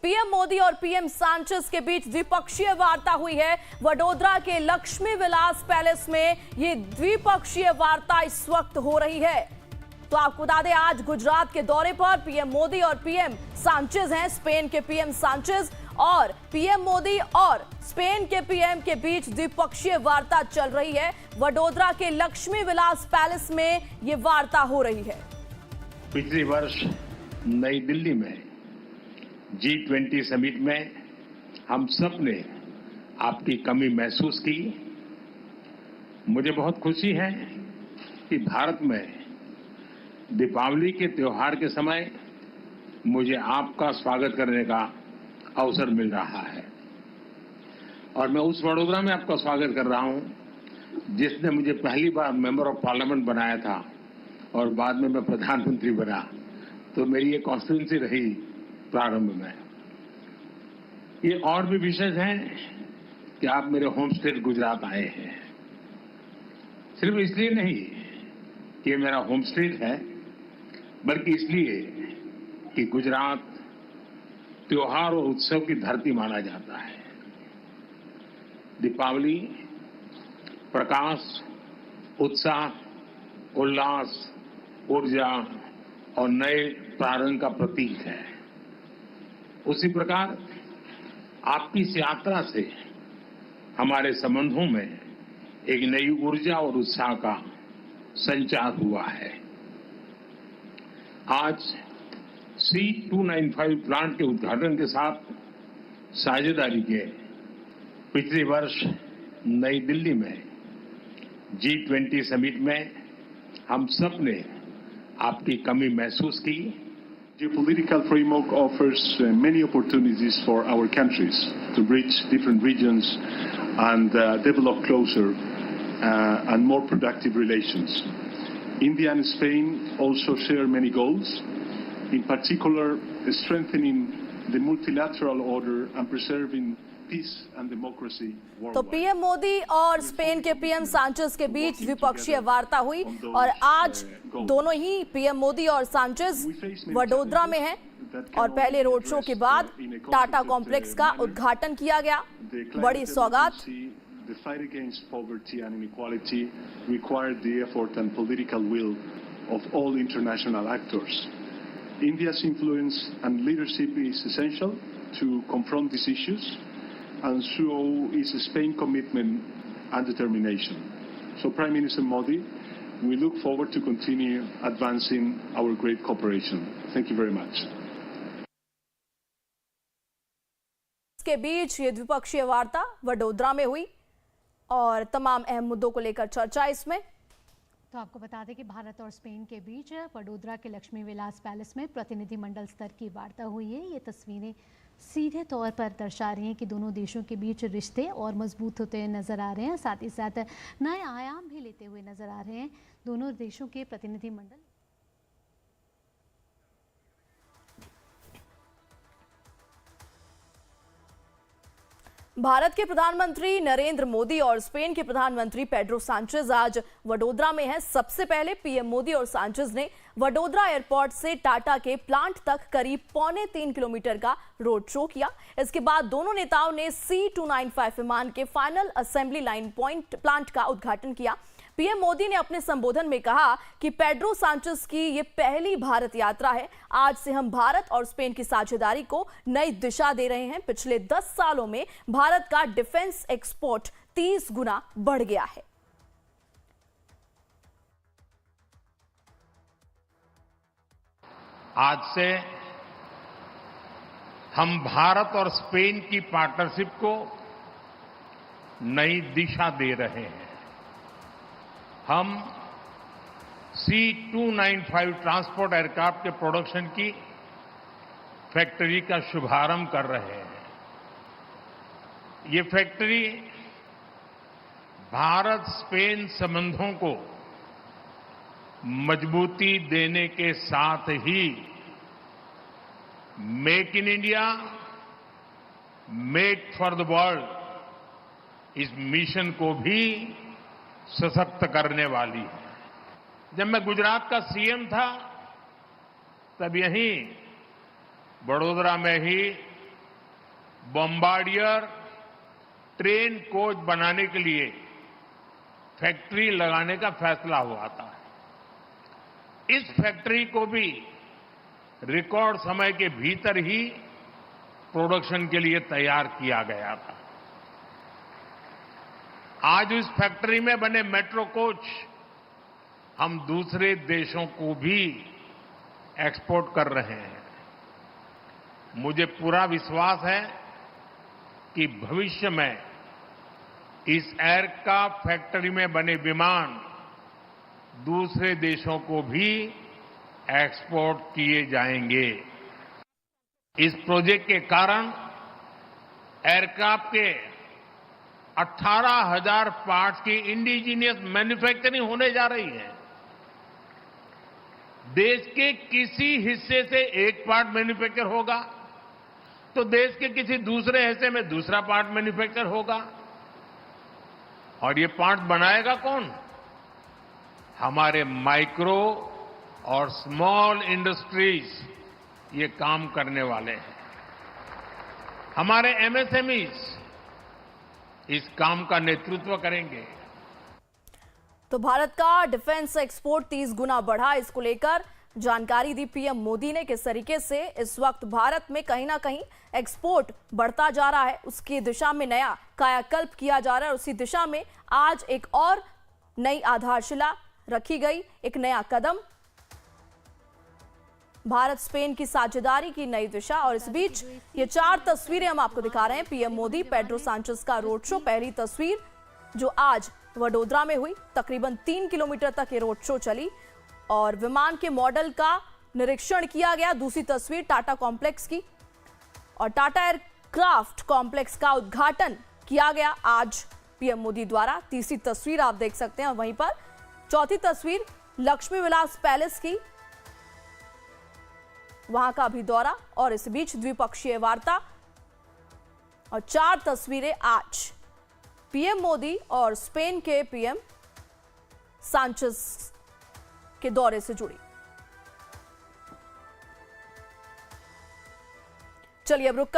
PM Modi और PM Sanchez के बीच द्विपक्षीय वार्ता हुई है। वडोदरा के लक्ष्मी विलास पैलेस में ये द्विपक्षीय वार्ता इस वक्त हो रही है। तो आपको बता दें, आज गुजरात के दौरे पर पीएम मोदी और पीएम सांचेज हैं। स्पेन के पीएम सांचेज और पीएम मोदी और स्पेन के पीएम के बीच द्विपक्षीय वार्ता चल रही है। वडोदरा के लक्ष्मी विलास पैलेस में ये वार्ता हो रही है। पिछले वर्ष नई दिल्ली में G20 समिट में हम सब ने आपकी कमी महसूस की। मुझे बहुत खुशी है कि भारत में दीपावली के त्योहार के समय मुझे आपका स्वागत करने का अवसर मिल रहा है और मैं उस वडोदरा में आपका स्वागत कर रहा हूं जिसने मुझे पहली बार मेंबर ऑफ पार्लियामेंट बनाया था और बाद में मैं प्रधानमंत्री बना। तो मेरी ये कॉन्स्टिट्यूंसी रही प्रारंभ में। ये और भी विशेष है कि आप मेरे होम स्टेट गुजरात आए हैं। सिर्फ इसलिए नहीं कि ये मेरा होम स्टेट है, बल्कि इसलिए कि गुजरात त्योहार और उत्सव की धरती माना जाता है। दीपावली प्रकाश, उत्साह, उल्लास, ऊर्जा और नए प्रारंभ का प्रतीक है। उसी प्रकार आपकी इस यात्रा से हमारे संबंधों में एक नई ऊर्जा और उत्साह का संचार हुआ है। आज C295 प्लांट के उद्घाटन के साथ साझेदारी के पिछले वर्ष नई दिल्ली में G20 समिट में हम सब ने आपकी कमी महसूस की। Geopolitical framework offers many opportunities for our countries to bridge different regions and develop closer and more productive relations. India and Spain also share many goals, in particular strengthening the multilateral order and preserving peace and democracy worldwide. तो PM Modi और Spain के PM Sanchez के बीच द्विपक्षीय वार्ता हुई और आज दोनों ही पीएम मोदी और सांचेज वडोदरा में हैं और पहले रोड शो के बाद टाटा कॉम्प्लेक्स का उद्घाटन किया गया। बड़ी सौगात। The fight against poverty and inequality required the effort and political will of all international actors. India's influence and leadership is essential to confront these issues, and so is Spain's commitment and determination. So, Prime Minister Modi, we look forward to continue advancing our great cooperation. Thank you very much. के बीच ये द्विपक्षीय वार्ता वडोदरा में हुई और तमाम अहम मुद्दों को लेकर चर्चा इसमें। तो आपको बता दें कि भारत और स्पेन के बीच वडोदरा के लक्ष्मी विलास पैलेस में प्रतिनिधिमंडल स्तर की वार्ता हुई है। ये तस्वीरें सीधे तौर पर दर्शा रही हैं कि दोनों देशों के बीच रिश्ते और मजबूत होते हुए नजर आ रहे हैं, साथ ही साथ नए आयाम भी लेते हुए नजर आ रहे हैं दोनों देशों के प्रतिनिधिमंडल। भारत के प्रधानमंत्री नरेंद्र मोदी और स्पेन के प्रधानमंत्री पेड्रो सांचेज आज वडोदरा में हैं। सबसे पहले पीएम मोदी और सांचेज ने वडोदरा एयरपोर्ट से टाटा के प्लांट तक करीब 3.25 किलोमीटर का रोड शो किया। इसके बाद दोनों नेताओं ने C295 विमान के फाइनल असेंबली लाइन प्लांट का उद्घाटन किया। पीएम मोदी ने अपने संबोधन में कहा कि पेड्रो सांचेज की ये पहली भारत यात्रा है। आज से हम भारत और स्पेन की साझेदारी को नई दिशा दे रहे हैं। पिछले 10 सालों में भारत का डिफेंस एक्सपोर्ट 30 गुना बढ़ गया है। आज से हम भारत और स्पेन की पार्टनरशिप को नई दिशा दे रहे हैं। हम C295 ट्रांसपोर्ट एयरक्राफ्ट के प्रोडक्शन की फैक्ट्री का शुभारंभ कर रहे हैं। ये फैक्ट्री भारत स्पेन संबंधों को मजबूती देने के साथ ही make in India, make for the world इस मिशन को भी सशक्त करने वाली है। जब मैं गुजरात का सीएम था तब यहीं वडोदरा में ही बॉम्बार्डियर ट्रेन कोच बनाने के लिए फैक्ट्री लगाने का फैसला हुआ था। इस फैक्ट्री को भी रिकॉर्ड समय के भीतर ही प्रोडक्शन के लिए तैयार किया गया था। आज इस फैक्ट्री में बने मेट्रो कोच हम दूसरे देशों को भी एक्सपोर्ट कर रहे हैं। मुझे पूरा विश्वास है कि भविष्य में इस एयरक्राफ्ट फैक्ट्री में बने विमान दूसरे देशों को भी एक्सपोर्ट किए जाएंगे। इस प्रोजेक्ट के कारण एयरक्राफ्ट के 18,000 पार्ट्स की इंडिजीनियस मैन्युफैक्चरिंग होने जा रही है। देश के किसी हिस्से से एक पार्ट मैन्युफैक्चर होगा तो देश के किसी दूसरे हिस्से में दूसरा पार्ट मैन्युफैक्चर होगा। और ये पार्ट बनाएगा कौन? हमारे माइक्रो और स्मॉल इंडस्ट्रीज ये काम करने वाले हैं। हमारे एमएसएमईज इस काम का नेतृत्व करेंगे। तो भारत का डिफेंस एक्सपोर्ट 30 गुना बढ़ा। इसको लेकर जानकारी दी पीएम मोदी ने किस तरीके से इस वक्त भारत में कहीं ना कहीं एक्सपोर्ट बढ़ता जा रहा है, उसकी दिशा में नया कायाकल्प किया जा रहा है। उसी दिशा में आज एक और नई आधारशिला रखी गई, एक नया कदम, भारत स्पेन की साझेदारी की नई दिशा। और इस बीच ये 4 तस्वीरें हम आपको दिखा रहे हैं। पीएम मोदी, पेड्रो सांचेज का रोड शो। पहली तस्वीर जो आज वडोदरा में हुई, तकरीबन 3 किलोमीटर तक ये रोड शो चली और विमान के मॉडल का निरीक्षण किया गया। दूसरी तस्वीर टाटा कॉम्प्लेक्स की और टाटा एयरक्राफ्ट कॉम्प्लेक्स का उद्घाटन किया गया आज पीएम मोदी द्वारा। तीसरी तस्वीर आप देख सकते हैं। और वहीं पर चौथी तस्वीर लक्ष्मी विलास पैलेस की, वहां का भी दौरा और इस बीच द्विपक्षीय वार्ता। और 4 तस्वीरें आज पीएम मोदी और स्पेन के पीएम सांचेज के दौरे से जुड़ी। चलिए अब रुक